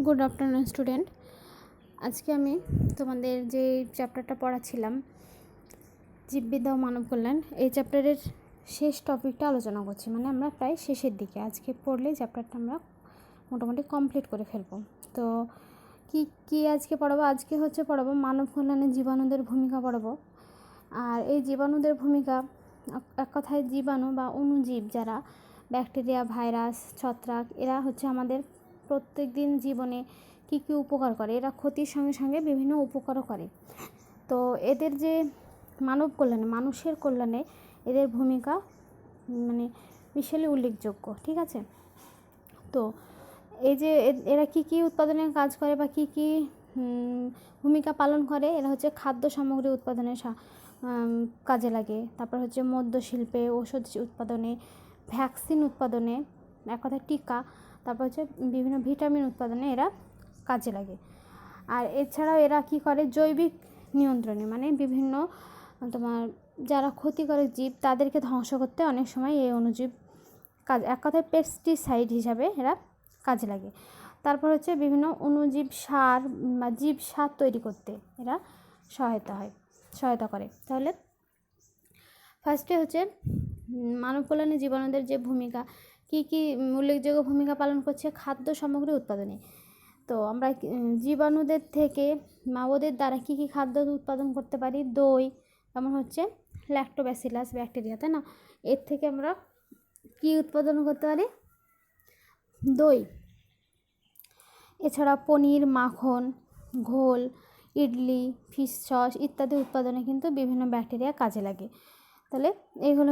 Good afternoon student. আজকে আমি তোমাদের যে চ্যাপ্টারটা পড়াচ্ছিলাম জীববিদ্যা ও মানব কল্যাণ, এই চ্যাপ্টারের শেষ টপিকটা আলোচনা করছি। মানে আমরা প্রায় শেষের দিকে, আজকে পড়লে চ্যাপ্টারটা আমরা মোটামুটি কমপ্লিট করে ফেলবো। তো কি আজকে পড়াবো? আজকে পড়াবো মানব কল্যাণে জীবাণুদের ভূমিকা পড়াবো। আর এই জীবাণুদের ভূমিকা, এক কথায় জীবাণু বা অণুজীব যারা ব্যাকটেরিয়া, ভাইরাস, ছত্রাক, এরা আমাদের প্রত্যেক দিন জীবনে কী কী উপকার করে। এরা ক্ষতির সঙ্গে সঙ্গে বিভিন্ন উপকারও করে। তো এদের যে মানব কল্যাণে, মানুষের কল্যাণে এদের ভূমিকা মানে বিশালই উল্লেখযোগ্য। ঠিক আছে? তো এই যে এরা কী কী উৎপাদনের কাজ করে বা কী কী ভূমিকা পালন করে, এরা খাদ্য সামগ্রী উৎপাদনে কাজে লাগে। তারপর মদ্য শিল্পে, ঔষধ উৎপাদনে, ভ্যাকসিন উৎপাদনে, এক কথায় টিকা, তারপর বিভিন্ন ভিটামিন উৎপাদনে এরা কাজে লাগে। আর এছাড়াও এরা কী করে, জৈবিক নিয়ন্ত্রণে, মানে বিভিন্ন তোমার যারা ক্ষতিকারক জীব তাদেরকে ধ্বংস করতে অনেক সময় এই অণুজীব কাজ, এক কথায় পেস্টিসাইড হিসাবে এরা কাজে লাগে। তারপর বিভিন্ন অণুজীব সার বা জীব সার তৈরি করতে এরা সহায়তা করে। তাহলে ফার্স্টে মানব কল্যাণে জীবাণুদের যে ভূমিকা, কী কী উল্লেখযোগ্য ভূমিকা পালন করছে খাদ্য সামগ্রী উৎপাদনে। তো আমরা জীবাণুদের থেকে ওদের দ্বারা কী কী খাদ্য উৎপাদন করতে পারি? দই, যেমন ল্যাক্টোব্যাসিলাস ব্যাকটেরিয়া, তাই না? এর থেকে আমরা কী উৎপাদন করতে পারি? দই। এছাড়া পনির, মাখন, ঘোল, ইডলি, ফিশ সস ইত্যাদি উৎপাদনে কিন্তু বিভিন্ন ব্যাকটেরিয়া কাজে লাগে। তাহলে এইগুলো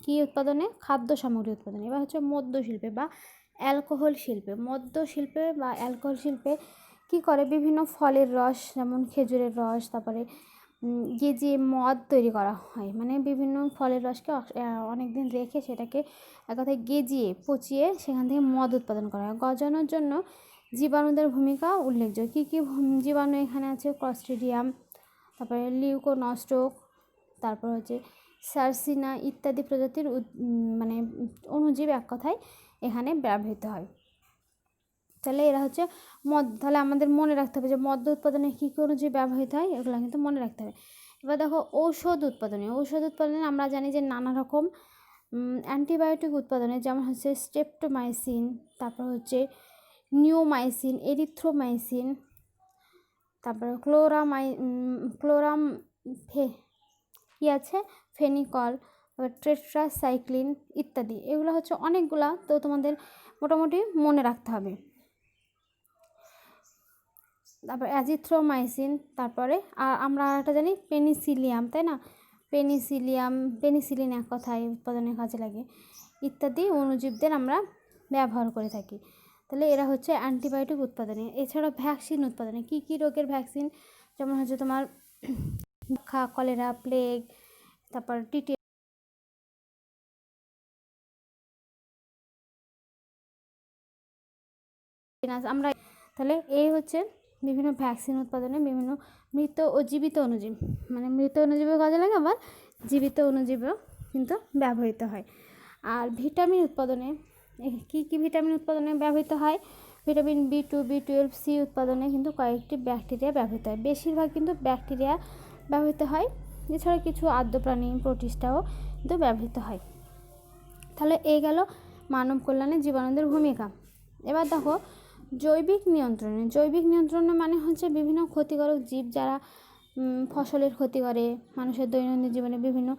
কী উৎপাদনে? খাদ্য সামগ্রী উৎপাদনে। এবার মদ্য শিল্পে বা অ্যালকোহল শিল্পে। মদ্য শিল্পে বা অ্যালকোহল শিল্পে কী করে, বিভিন্ন ফলের রস, যেমন খেজুরের রস, তারপরে গেজিয়ে মদ তৈরি করা হয়। মানে বিভিন্ন ফলের রসকে অনেক দিন রেখে সেটাকে এক কথায় গেজিয়ে পচিয়ে সেখান থেকে মদ উৎপাদন করা হয়। গজানোর জন্য জীবাণুদের ভূমিকা উল্লেখযোগ্য। কী কী জীবাণু এখানে আছে? ক্লস্ট্রিডিয়াম, তারপরে লিউকোনস্ট্রোক, তারপর সার্সিনা ইত্যাদি প্রজাতির মানে অণুজীব এক কথায় এখানে ব্যবহৃত হয়। তাহলে এরা তাহলে আমাদের মনে রাখতে হবে যে মদ্য উৎপাদনে কী কী অণুজীব ব্যবহৃত হয়, এগুলো কিন্তু মনে রাখতে হবে। এবার দেখো ঔষধ উৎপাদনে আমরা জানি যে নানা রকম অ্যান্টিবায়োটিক উৎপাদনে, যেমন স্ট্রেপ্টোমাইসিন, তারপর নিওমাইসিন, এরিথ্রোমাইসিন, তারপরে ফেনিকল, টেট্রাসাইক্লিন ইত্যাদি। এগুলো অনেকগুলা, তো তোমাদের মোটামুটি মনে রাখতে হবে। তারপর অ্যাজিথ্রোমাইসিন, তারপরে আমরা একটা জানি পেনিসিলিয়াম, তাই না? পেনিসিলিন এক কথায় উৎপাদনের কাজে লাগে ইত্যাদি অণুজীবদের আমরা ব্যবহার করে থাকি। তাহলে এরা অ্যান্টিবায়োটিক উৎপাদনে। এছাড়া ভ্যাকসিন উৎপাদনে, কী কী রোগের ভ্যাকসিন, যেমন তোমার কলেরা, প্লেগ, তারপর আমরা। তাহলে এই বিভিন্ন ভ্যাকসিন উৎপাদনে বিভিন্ন মৃত ও জীবিত অণুজীব, মানে মৃত অণুজীবও কাজে লাগে, আবার জীবিত অণুজীবও কিন্তু ব্যবহৃত হয়। আর ভিটামিন উৎপাদনে কী কী ভিটামিন উৎপাদনে ব্যবহৃত হয়? ভিটামিন B2, B12, C উৎপাদনে কিন্তু কয়েকটি ব্যাকটেরিয়া ব্যবহৃত হয়। বেশিরভাগ কিন্তু ব্যাকটেরিয়া ব্যবহৃত হয়। এছাড়া কিছু আদ্য প্রাণী, প্রোটিস্টাও কিন্তু ব্যবহৃত হয়। তাহলে এই গেল মানব কল্যাণে জীবাণুদের ভূমিকা। এবার দেখো জৈবিক নিয়ন্ত্রণে মানে বিভিন্ন ক্ষতিকারক জীব যারা ফসলের ক্ষতি করে, মানুষের দৈনন্দিন জীবনে বিভিন্ন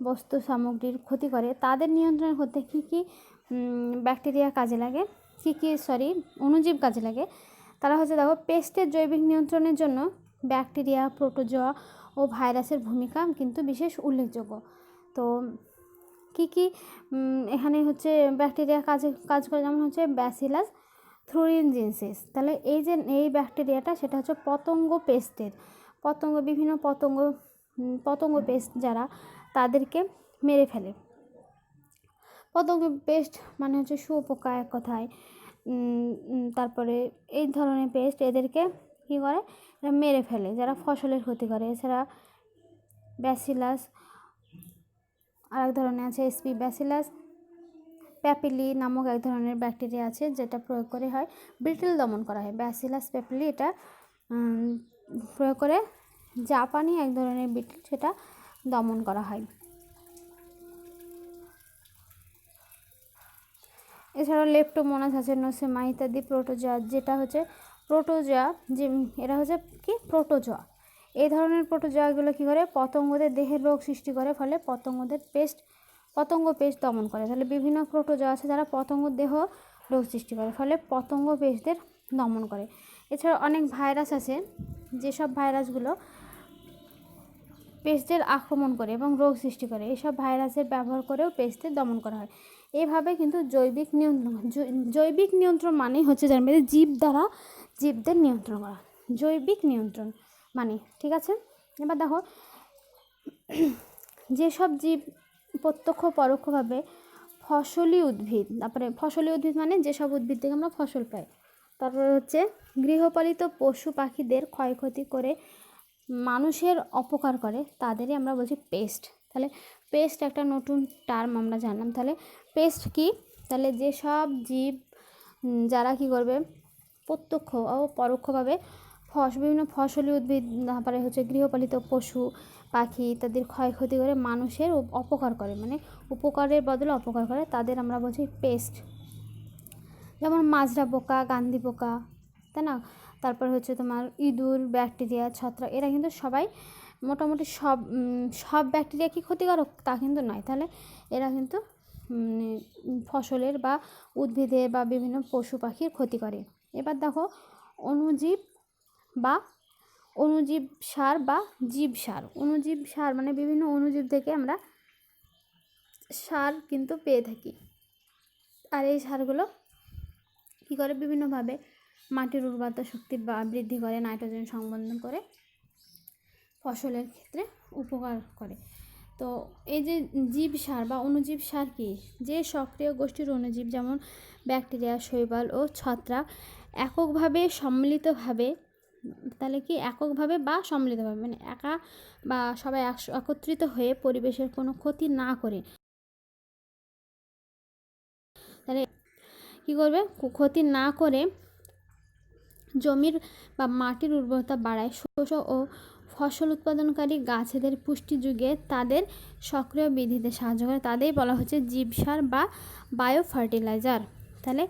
বস্তু সামগ্রীর ক্ষতি করে, তাদের নিয়ন্ত্রণ করতে কী কী ব্যাকটেরিয়া কাজে লাগে, অণুজীব কাজে লাগে। তারা দেখো পেস্টের জৈবিক নিয়ন্ত্রণের জন্য ব্যাকটেরিয়া, প্রোটোজোয়া ও ভাইরাসের ভূমিকা কিন্তু বিশেষ উল্লেখযোগ্য। তো কী কী এখানে ব্যাকটেরিয়া কাজ করে, যেমন ব্যাসিলাস থ্রুইনজিনসিস। তাহলে এই ব্যাকটেরিয়াটা সেটা বিভিন্ন পতঙ্গ পেস্ট যারা, তাদেরকে মেরে ফেলে। পতঙ্গ পেস্ট মানে শুঁয়োপোকা এক কথায়। তারপরে এই ধরনের পেস্ট এদেরকে কী করে, এরা মেরে ফেলে যারা ফসলের ক্ষতি করে। এছাড়া ব্যাসিলাস, আর এক ধরনের আছে SP ব্যাসিলাস প্যাপিলি নামক এক ধরনের ব্যাকটেরিয়া আছে, যেটা প্রয়োগ করে হয় ব্রিটেল দমন করা হয়। ব্যাসিলাস প্যাপিলি এটা প্রয়োগ করে জাপানি এক ধরনের বিটল সেটা দমন করা হয়। এছাড়াও লেপ্টোমোনাস আছে, নোসেমা ইত্যাদি প্রোটোজোয়া, যেটা হচ্ছে প্রোটোজোয়া, যে এরা হচ্ছে কি প্রোটোজোয়া। এই ধরনের প্রোটোজোয়াগুলো কী করে পতঙ্গদের দেহের রোগ সৃষ্টি করে, ফলে পতঙ্গ পেস্ট দমন করে। তাহলে বিভিন্ন প্রোটোজোয়া আছে যারা পতঙ্গ দেহ রোগ সৃষ্টি করে, ফলে পতঙ্গ পেস্টদের দমন করে। এছাড়া অনেক ভাইরাস আছে, যেসব ভাইরাসগুলো পেস্টদের আক্রমণ করে এবং রোগ সৃষ্টি করে, এইসব ভাইরাসের ব্যবহার করেও পেস্টদের দমন করা হয়। এইভাবে কিন্তু জৈবিক নিয়ন্ত্রণ মানেই হচ্ছে যার মধ্যে জীব দ্বারা জীবদের নিয়ন্ত্রণ করা, জৈবিক নিয়ন্ত্রণ মানে, ঠিক আছে। এবার দেখো, যেসব জীব প্রত্যক্ষ পরোক্ষভাবে ফসলি উদ্ভিদ, তারপরে ফসলি উদ্ভিদ মানে যেসব উদ্ভিদ থেকে আমরা ফসল পাই, তারপরে হচ্ছে গৃহপালিত পশু পাখিদের ক্ষয়ক্ষতি করে মানুষের অপকার করে, তাদেরই আমরা বলছি পেস্ট। তাহলে পেস্ট একটা নতুন টার্ম আমরা জানলাম। তাহলে পেস্ট কি? তাহলে যেসব জীব যারা কি করবে প্রত্যক্ষ ও পরোক্ষভাবে বিভিন্ন ফসলি উদ্ভিদ, তারপরে হচ্ছে গৃহপালিত পশু পাখি ইত্যাদির ক্ষয়ক্ষতি করে মানুষের অপকার করে, মানে উপকারের বদলে অপকার করে, তাদের আমরা বলছি পেস্ট। যেমন মাজরা পোকা, গান্ধি পোকা, তাই না? তারপর হচ্ছে তোমার ইঁদুর, ব্যাকটেরিয়া, ছত্রাক, এরা কিন্তু সবাই মোটামুটি সব ব্যাকটেরিয়া কি ক্ষতিকারক তা কিন্তু নয়। তাহলে এরা কিন্তু ফসলের বা উদ্ভিদের বা বিভিন্ন পশু পাখির ক্ষতি করে। এবার দেখো, অণুজীব সার বা জীব সার। অণুজীব সার মানে বিভিন্ন অণুজীব থেকে আমরা সার কিন্তু পেয়ে থাকি। আর এই সারগুলো কী করে বিভিন্নভাবে মাটির উর্বরতা শক্তি বৃদ্ধি করে, নাইট্রোজেন সংবন্ধন করে, ফসলের ক্ষেত্রে উপকার করে। তো এই যে জীব সার বা অণুজীব সার কি? যে সক্রিয় গোষ্ঠীর অণুজীব যেমন ব্যাকটেরিয়া, শৈবাল ও ছত্রাক এককভাবে সম্মিলিতভাবে, তাহলে কি এককভাবে বা সম্মিলিতভাবে মানে একা বা সবাই একত্রিত হয়ে পরিবেশের কোনো ক্ষতি না করে, তাহলে কী করবে, ক্ষতি না করে জমির বা মাটির উর্বরতা বাড়ায়, শস্য ও ফসল উৎপাদনকারী গাছেদের পুষ্টি যুগে তাদের সক্রিয় বৃদ্ধিতে সাহায্য করে, তাদেরই বলা হচ্ছে জীবসার বা বায়ো ফার্টিলাইজার। তাহলে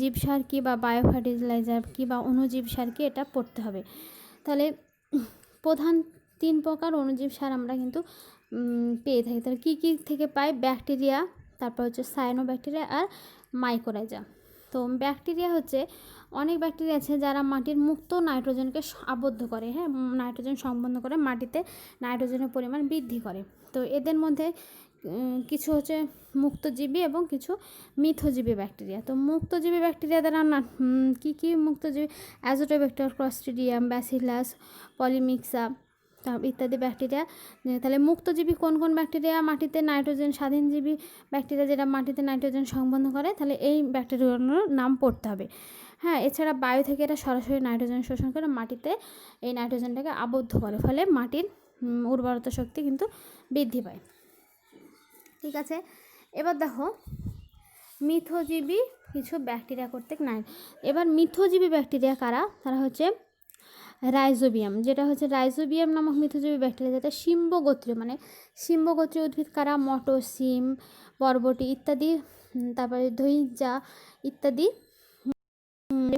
জীবসার কী বা বায়ো ফার্টিলাইজার কী বা অণুজীব সার কী, এটা পড়তে হবে। তাহলে প্রধান 3 প্রকার অণুজীব সার আমরা কিন্তু পেয়ে থাকি। তাহলে কী কী থেকে পাই? ব্যাকটেরিয়া, তারপর হচ্ছে সায়ানোব্যাকটেরিয়া আর মাইকোরাইজা। তো ব্যাকটেরিয়া হচ্ছে অনেক ব্যাকটেরিয়া আছে যারা মাটির মুক্ত নাইট্রোজেনকে আবদ্ধ করে, হ্যাঁ, নাইট্রোজেন সংবন্ধ করে মাটিতে নাইট্রোজেনের পরিমাণ বৃদ্ধি করে। তো এদের মধ্যে কিছু হচ্ছে মুক্তজীবী এবং কিছু মিথজীবী ব্যাকটেরিয়া। তো মুক্তজীবী ব্যাকটেরিয়া দ্বারা কী মুক্তজীবী? অ্যাজোটোব্যাক্টর, ক্লস্ট্রিডিয়াম, ব্যাসিলাস, পলিমিক্সা ইত্যাদি ব্যাকটেরিয়া। তাহলে মুক্তজীবী কোন কোন ব্যাকটেরিয়া? মাটিতে নাইট্রোজেন, স্বাধীনজীবী ব্যাকটেরিয়া যেটা মাটিতে নাইট্রোজেন সংবন্ধ করে, তাহলে এই ব্যাকটেরিয়াগুলোর নাম পড়তে হবে। হ্যাঁ, এছাড়া বায়ু থেকে এরা সরাসরি নাইট্রোজেন শোষণ করে মাটিতে এই নাইট্রোজেনটাকে আবদ্ধ করে, ফলে মাটির উর্বরতা শক্তি কিন্তু বৃদ্ধি পায়। ঠিক আছে, এবার দেখো মিথজীবী কিছু ব্যাকটেরিয়া কর্তৃক নাই। এবার মিথজীবী ব্যাকটেরিয়া কারা? তারা হচ্ছে রাইজোবিয়াম, যেটা হচ্ছে রাইজোবিয়াম নামক মিথজীবী ব্যাকটেরিয়া, যেটা শিম্বগোত্রীয়, মানে শিম্বগোত্রীয় উদ্ভিদ কারা? মটর, সিম, বরবটি ইত্যাদি, তারপরে ধৈর্যা ইত্যাদি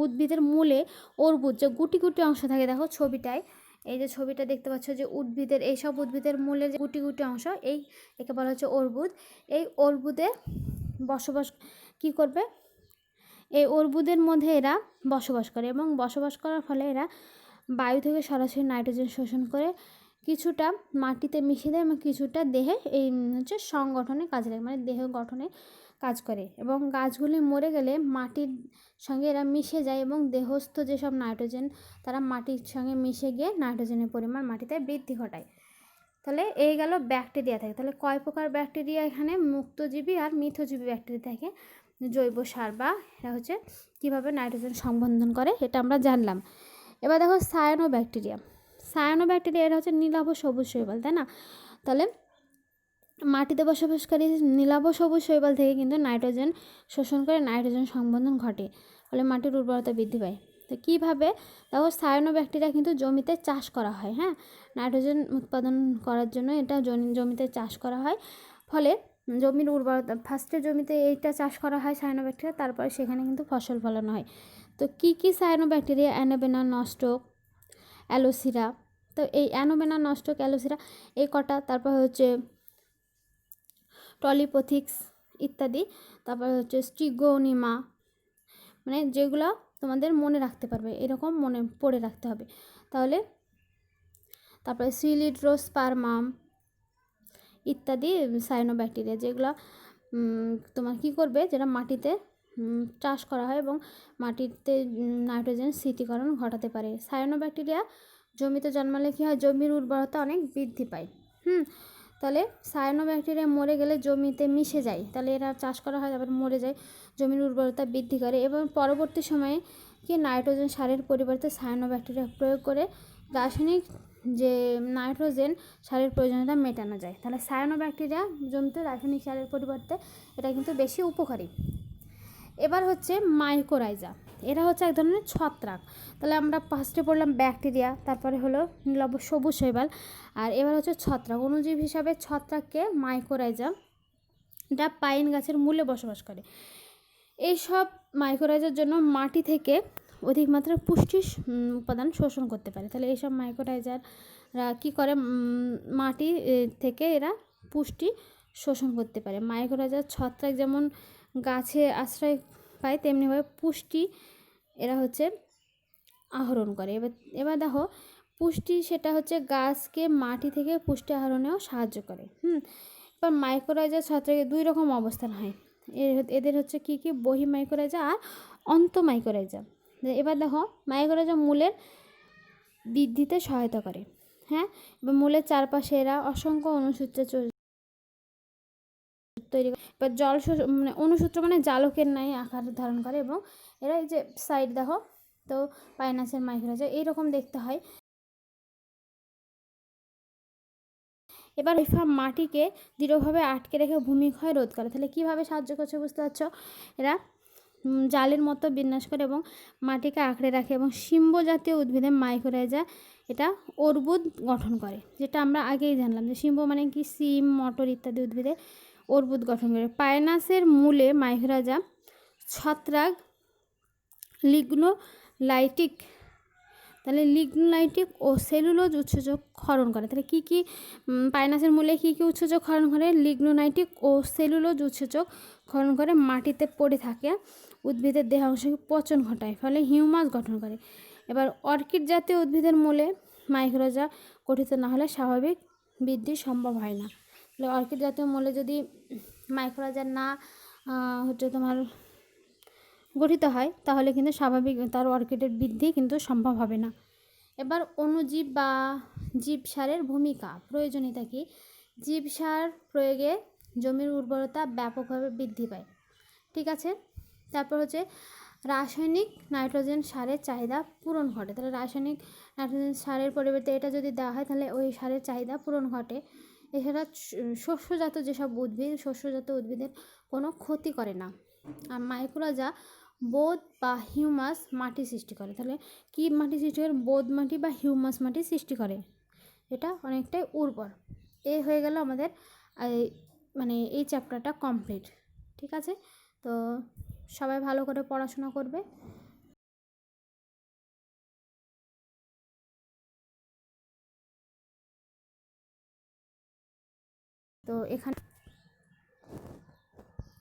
উদ্ভিদের মূলে অর্বুদ যে গুটি গুটি অংশ থাকে, দেখো ছবিটায়, এই যে ছবিটা দেখতে পাচ্ছ, যে উদ্ভিদের এইসব উদ্ভিদের মূলে যে গুটি গুটি অংশ, একে বলা হচ্ছে অর্বুদ। এই অর্বুদে বসবাস কি করবে? এই অর্বুদের মধ্যে এরা বসবাস করে এবং বসবাস করার ফলে এরা বায়ু থেকে সরাসরি নাইট্রোজেন শোষণ করে কিছুটা মাটিতে মিশিয়ে দেয় এবং কিছুটা দেহে এই হচ্ছে সংগঠনে কাজে লাগে, মানে দেহ গঠনে কাজ করে। এবং গাছগুলি মরে গেলে মাটির সঙ্গে এরা মিশে যায় এবং দেহস্থ যেসব নাইট্রোজেন তারা মাটির সঙ্গে মিশে গিয়ে নাইট্রোজেনের পরিমাণ মাটিতে বৃদ্ধি ঘটায়। তাহলে এই গেল ব্যাকটেরিয়া থাকে। তাহলে কয় প্রকার ব্যাকটেরিয়া এখানে? মুক্তজীবী আর মিথজীবী ব্যাকটেরিয়া থাকে। জৈব সার বা এটা হচ্ছে কীভাবে নাইট্রোজেন সংবন্ধন করে এটা আমরা জানলাম। এবার দেখো সায়ানোব্যাকটেরিয়া। সায়ানোব্যাকটেরিয়া এটা হচ্ছে নীলাভ সবুজ শৈবাল, তাই না? তাহলে মাটিতে বসবাসকারী নীলাভ সবুজ শৈবাল থেকে কিন্তু নাইট্রোজেন শোষণ করে নাইট্রোজেন সংবন্ধন ঘটে, ফলে মাটির উর্বরতা বৃদ্ধি পায়। তো কীভাবে? দেখো, সায়ানোব্যাকটেরিয়া কিন্তু জমিতে চাষ করা হয়। হ্যাঁ, নাইট্রোজেন উৎপাদন করার জন্য এটা জমিতে চাষ করা হয়, ফলে জমির উর্বরতা, ফার্স্টে জমিতে এইটা চাষ করা হয় সায়ানোব্যাকটেরিয়া, তারপরে সেখানে কিন্তু ফসল ফলানো হয়। তো কী কী সায়ানোব্যাকটেরিয়া? অ্যানোবেনা, নস্টক, অ্যালোসিরা। তো এই অ্যানোবেনা, নস্টক, অ্যালোসিরা এই কটা, তারপর হচ্ছে টলিপথিক্স ইত্যাদি, তারপর হচ্ছে স্ট্রিগোনিমা, মানে যেগুলো তোমাদের মনে রাখতে পারবে, এরকম মনে পড়ে রাখতে হবে তাহলে। তারপরে সিলিড্রোস্পারমাম ইত্যাদি সায়ানোব্যাকটেরিয়া, যেগুলো তোমার কী করবে, যেটা মাটিতে চাষ করা হয় এবং মাটিতে নাইট্রোজেন স্থিতিকরণ ঘটাতে পারে। সায়ানোব্যাকটেরিয়া জমিতে জন্মালে কী হয়? জমির উর্বরতা অনেক বৃদ্ধি পায়। তাহলে সায়ানোব্যাকটেরিয়া মরে গেলে জমিতে মিশে যায়, তাহলে এরা চাষ করা হয়, তারপর মরে যায়, জমির উর্বরতা বৃদ্ধি করে। এবং পরবর্তী সময়ে কি নাইট্রোজেন সারের পরিবর্তে সায়ানোব্যাকটেরিয়া প্রয়োগ করে রাসায়নিক যে নাইট্রোজেন সারের প্রয়োজনীয়তা মেটানো যায়। তাহলে সায়ানোব্যাকটেরিয়া জমিতে রাসায়নিক সারের পরিবর্তে এটা কিন্তু বেশি উপকারী। এবার হচ্ছে মাইকোরাইজা, এরা হচ্ছে এক ধরনের ছত্রাক। তাহলে আমরা ফার্স্টে পড়লাম ব্যাকটেরিয়া, তারপরে হলো নীলাভ সবুজ শৈবাল, আর এবার হচ্ছে ছত্রাক। অণুজীব হিসাবে ছত্রাককে মাইকোরাইজা, যা পাইন গাছের মূলে বসবাস করে। এইসব মাইকোরাইজার জন্য মাটি থেকে অধিক মাত্রায় পুষ্টি উপাদান শোষণ করতে পারে। তাহলে এইসব মাইকোরাইজাররা কী করে? মাটি থেকে এরা পুষ্টি শোষণ করতে পারে। মাইকোরাইজার ছত্রাক যেমন গাছে আশ্রয় পায়, তেমনিভাবে পুষ্টি এরা হচ্ছে আহরণ করে। এবার দেখো, পুষ্টি সেটা হচ্ছে গাছকে মাটি থেকে পুষ্টি আহরণেও সাহায্য করে। এবার মাইকোরাইজা ছত্রাকের দুই রকম অবস্থান হয়। এদের হচ্ছে কী কী? বহি মাইকোরাইজা আর অন্ত মাইকোরাইজা। এবার দেখো, মাইকোরাইজা মূলের বৃদ্ধিতে সহায়তা করে। হ্যাঁ, এবার মূলের চারপাশে এরা অসংখ্য অনুসূত্র তৈরি করে। এবার মানে অনুসূত্র মানে জালকের ন্যায় আকার ধারণ করে, এবং এরা এই যে সাইড দেখো, তো পাইনাসের মাইকোরাইজা এইরকম দেখতে হয়। এবার মাটিকে দৃঢ়ভাবে আটকে রেখে ভূমিক্ষয় রোধ করে। তাহলে কীভাবে সাহায্য করছে বুঝতে পারছো? এরা জালের মতো বিন্যাস করে এবং মাটিকে আঁকড়ে রাখে। এবং শিম্ব জাতীয় উদ্ভিদে মাইকোরাইজা এটা অর্বুদ গঠন করে, যেটা আমরা আগেই জানলাম যে শিম্ব মানে কি? সিম, মটর ইত্যাদি উদ্ভিদে অর্বুদ গঠন করে। পাইনাসের মূলে মাইকোরাইজা ছত্রাক লিগনোলাইটিক, তাহলে লিগনোলাইটিক ও সেলুলোজ উৎসেচক ক্ষরণ করে। তাহলে কী কী পাইনাসের মূলে কী কী উৎসেচক ক্ষরণ করে? লিগনোলাইটিক ও সেলুলোজ উৎসেচক ক্ষরণ করে, মাটিতে পড়ে থাকে উদ্ভিদের দেহাংশকে পচন ঘটায়, ফলে হিউমাস গঠন করে। এবার অর্কিড জাতীয় উদ্ভিদের মূলে মাইকোরাইজা গঠিত না হলে স্বাভাবিক বৃদ্ধি সম্ভব হয় না। তাহলে অর্কিড জাতীয় মূলে যদি মাইকোরাইজা না হচ্ছে তোমার গঠিত হয়, তাহলে কিন্তু স্বাভাবিক তার অর্কিডের বৃদ্ধি কিন্তু সম্ভব হবে না। এবার অণুজীব বা জীবসারের ভূমিকা, প্রয়োজনীয়তা কী? জীবসার প্রয়োগে জমির উর্বরতা ব্যাপকভাবে বৃদ্ধি পায়। ঠিক আছে, তারপর হচ্ছে রাসায়নিক নাইট্রোজেন সারের চাহিদা পূরণ ঘটে। তাহলে রাসায়নিক নাইট্রোজেন সারের পরিবর্তে এটা যদি দেওয়া হয়, তাহলে ওই সারের চাহিদা পূরণ ঘটে। এছাড়া শস্যজাত যেসব উদ্ভিদ, শস্যজাত উদ্ভিদের কোনো ক্ষতি করে না। আর মাইকোরাইজা বোধ বা হিউমাস মাটি সৃষ্টি করে। তাহলে কি মাটি সৃষ্টি করে? বোধ মাটি বা হিউমাস মাটি সৃষ্টি করে, এটা অনেকটাই উর্বর। এই হয়ে গেল আমাদের মানে এই চ্যাপ্টারটা কমপ্লিট। ঠিক আছে, তো সবাই ভালো করে পড়াশোনা করবে। তো এখানে